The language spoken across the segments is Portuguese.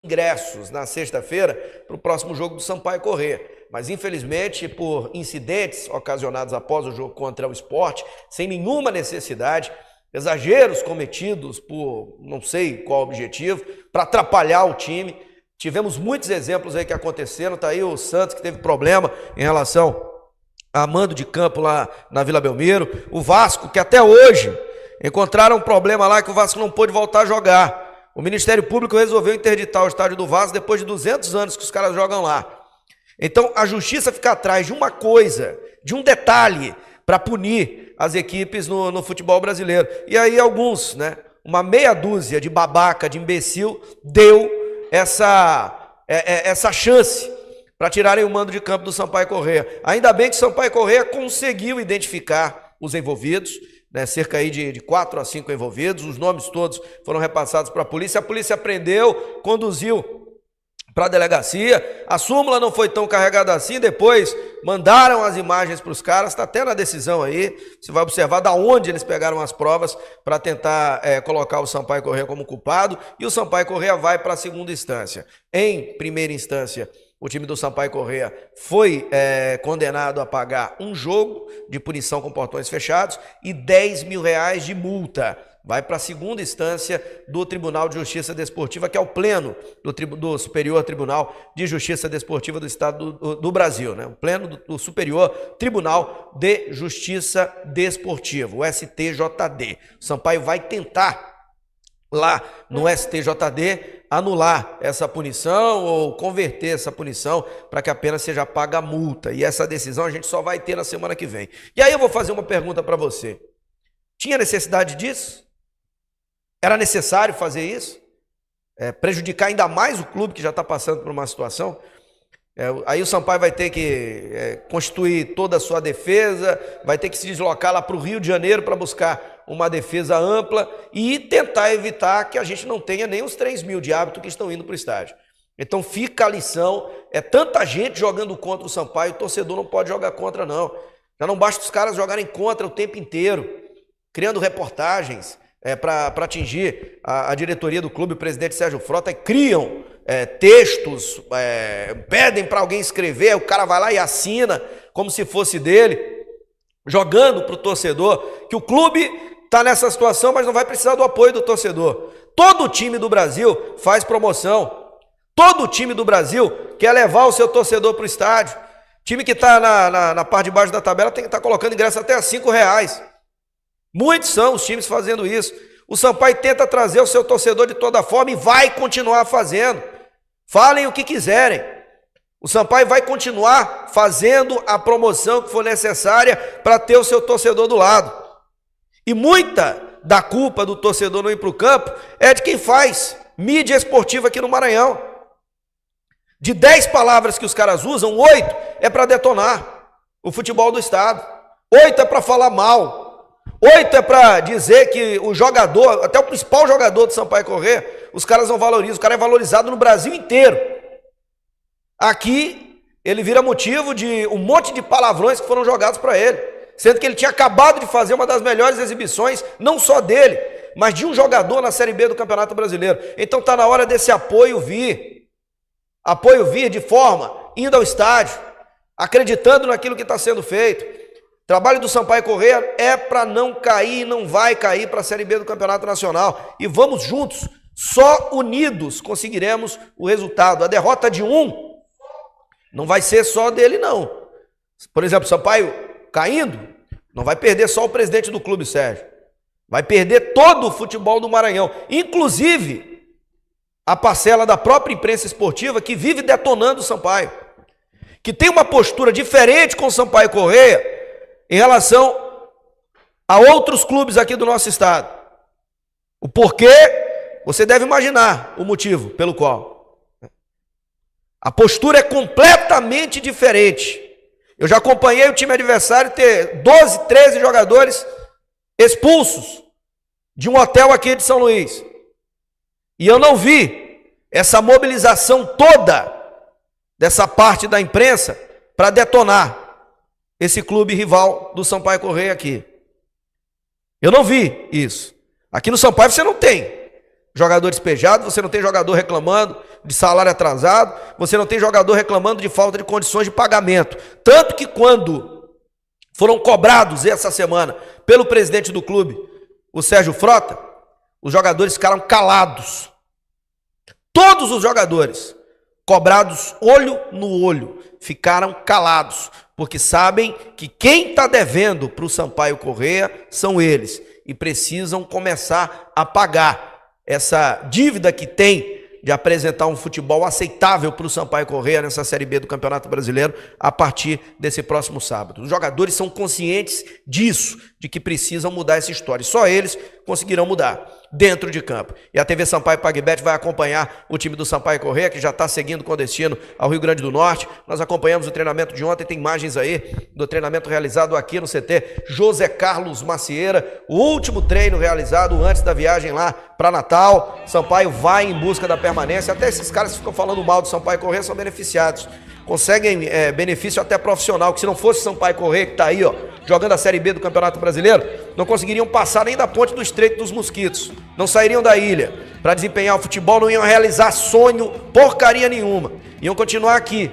ingressos na sexta-feira para o próximo jogo do Sampaio Corrêa. Mas, infelizmente, por incidentes ocasionados após o jogo contra o Sport, sem nenhuma necessidade, exageros cometidos por não sei qual objetivo, para atrapalhar o time. Tivemos muitos exemplos aí que aconteceram. Está aí o Santos, que teve problema em relação a mando de campo lá na Vila Belmiro. O Vasco, que até hoje encontraram um problema lá que o Vasco não pôde voltar a jogar. O Ministério Público resolveu interditar o estádio do Vasco depois de 200 anos que os caras jogam lá. Então, a justiça fica atrás de uma coisa, de um detalhe, para punir as equipes no futebol brasileiro. E aí alguns, né, uma meia dúzia de babaca, de imbecil, deu essa chance para tirarem o mando de campo do Sampaio Corrêa. Ainda bem que o Sampaio Corrêa conseguiu identificar os envolvidos, né, cerca aí de 4 a 5 envolvidos, os nomes todos foram repassados para a polícia prendeu, conduziu para a delegacia, a súmula não foi tão carregada assim, depois mandaram as imagens para os caras, está até na decisão aí, você vai observar da onde eles pegaram as provas para tentar colocar o Sampaio Corrêa como culpado, e o Sampaio Corrêa vai para a segunda instância. Em primeira instância, o time do Sampaio Corrêa foi condenado a pagar um jogo de punição com portões fechados e R$10 mil de multa. Vai para a segunda instância do Tribunal de Justiça Desportiva, que é o pleno do Superior Tribunal de Justiça Desportiva do Estado do Brasil, né? O pleno do Superior Tribunal de Justiça Desportiva, o STJD. O Sampaio vai tentar lá no STJD anular essa punição ou converter essa punição para que apenas seja paga a multa. E essa decisão a gente só vai ter na semana que vem. E aí eu vou fazer uma pergunta para você. Tinha necessidade disso? Era necessário fazer isso? Prejudicar ainda mais o clube que já está passando por uma situação? Aí o Sampaio vai ter que constituir toda a sua defesa, vai ter que se deslocar lá para o Rio de Janeiro para buscar uma defesa ampla e tentar evitar que a gente não tenha nem os 3 mil de árbitro que estão indo para o estádio. Então fica a lição, tanta gente jogando contra o Sampaio, o torcedor não pode jogar contra não. Já não basta os caras jogarem contra o tempo inteiro, criando reportagens, para atingir a diretoria do clube, o presidente Sérgio Frota, criam textos, pedem para alguém escrever, o cara vai lá e assina como se fosse dele, jogando para o torcedor que o clube está nessa situação, mas não vai precisar do apoio do torcedor. Todo time do Brasil faz promoção, todo time do Brasil quer levar o seu torcedor para o estádio. Time que está na parte de baixo da tabela tem que estar colocando ingresso até a R$5. Muitos são os times fazendo isso. O Sampaio tenta trazer o seu torcedor de toda forma e vai continuar fazendo. Falem o que quiserem. O Sampaio vai continuar fazendo a promoção que for necessária para ter o seu torcedor do lado. E muita da culpa do torcedor não ir para o campo é de quem faz mídia esportiva aqui no Maranhão. De 10 palavras que os caras usam, 8 é para detonar o futebol do estado. 8 é para falar mal. 8 é para dizer que o jogador, até o principal jogador do Sampaio Corrêa, os caras não valorizam, o cara é valorizado no Brasil inteiro. Aqui, ele vira motivo de um monte de palavrões que foram jogados para ele, sendo que ele tinha acabado de fazer uma das melhores exibições, não só dele, mas de um jogador na Série B do Campeonato Brasileiro. Então está na hora desse apoio vir de forma, indo ao estádio, acreditando naquilo que está sendo feito. O trabalho do Sampaio Corrêa é para não cair, não vai cair para a Série B do Campeonato Nacional. E vamos juntos, só unidos conseguiremos o resultado. A derrota de um não vai ser só dele, não. Por exemplo, o Sampaio caindo, não vai perder só o presidente do clube, Sérgio. Vai perder todo o futebol do Maranhão. Inclusive, a parcela da própria imprensa esportiva que vive detonando o Sampaio. Que tem uma postura diferente com o Sampaio Corrêa em relação a outros clubes aqui do nosso estado. O porquê, você deve imaginar o motivo pelo qual. A postura é completamente diferente. Eu já acompanhei o time adversário ter 12, 13 jogadores expulsos de um hotel aqui de São Luís. E eu não vi essa mobilização toda dessa parte da imprensa para detonar esse clube rival do Sampaio Corrêa aqui. Eu não vi isso. Aqui no Sampaio você não tem jogador despejado, você não tem jogador reclamando, de salário atrasado, você não tem jogador reclamando de falta de condições de pagamento. Tanto que quando foram cobrados essa semana pelo presidente do clube, o Sérgio Frota, os jogadores ficaram calados. Todos os jogadores, cobrados olho no olho, ficaram calados, porque sabem que quem está devendo para o Sampaio Corrêa são eles, e precisam começar a pagar essa dívida que tem de apresentar um futebol aceitável para o Sampaio Corrêa nessa Série B do Campeonato Brasileiro a partir desse próximo sábado. Os jogadores são conscientes disso, de que precisam mudar essa história. E só eles conseguirão mudar dentro de campo. E a TV Sampaio PagBet vai acompanhar o time do Sampaio Corrêa, que já está seguindo com destino ao Rio Grande do Norte. Nós acompanhamos o treinamento de ontem, tem imagens aí do treinamento realizado aqui no CT José Carlos Macieira, o último treino realizado antes da viagem lá para Natal. Sampaio vai em busca da permanência. Até esses caras que ficam falando mal do Sampaio Corrêa são beneficiados. Conseguem benefício até profissional, que se não fosse Sampaio Corrêa, que está aí, ó, jogando a Série B do Campeonato Brasileiro, não conseguiriam passar nem da ponte do Estreito dos Mosquitos, não sairiam da ilha para desempenhar o futebol, não iam realizar sonho, porcaria nenhuma, iam continuar aqui,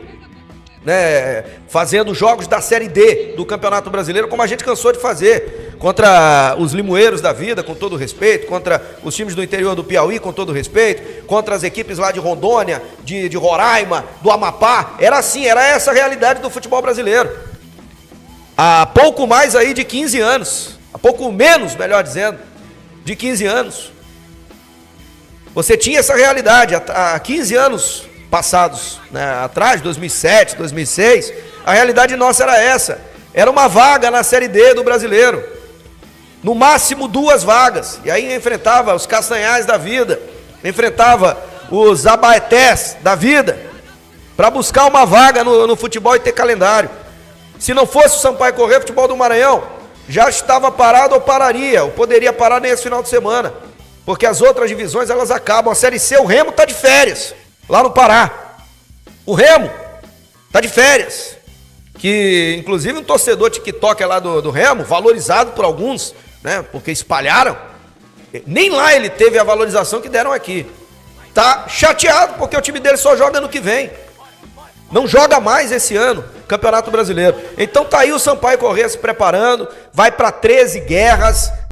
né, fazendo jogos da Série D do Campeonato Brasileiro, como a gente cansou de fazer, contra os limoeiros da vida, com todo respeito, contra os times do interior do Piauí, com todo respeito, contra as equipes lá de Rondônia, de Roraima, do Amapá. Era assim, era essa a realidade do futebol brasileiro. Há pouco mais aí de 15 anos, há pouco menos, melhor dizendo, de 15 anos, você tinha essa realidade. Há 15 anos passados, né, atrás, 2007, 2006, a realidade nossa era essa. Era uma vaga na Série D do Brasileiro. No máximo 2 vagas. E aí enfrentava os Castanhais da vida, enfrentava os Abaetés da vida, para buscar uma vaga no futebol e ter calendário. Se não fosse o Sampaio Corrêa, o futebol do Maranhão já estava parado ou pararia, ou poderia parar nesse final de semana, porque as outras divisões elas acabam. A Série C, o Remo está de férias, lá no Pará. O Remo está de férias, que inclusive um torcedor TikTok lá do Remo, valorizado por alguns, né, porque espalharam, nem lá ele teve a valorização que deram aqui. Tá chateado porque o time dele só joga ano que vem. Não joga mais esse ano, Campeonato Brasileiro. Então tá aí o Sampaio Corrêa se preparando, vai para 13 guerras,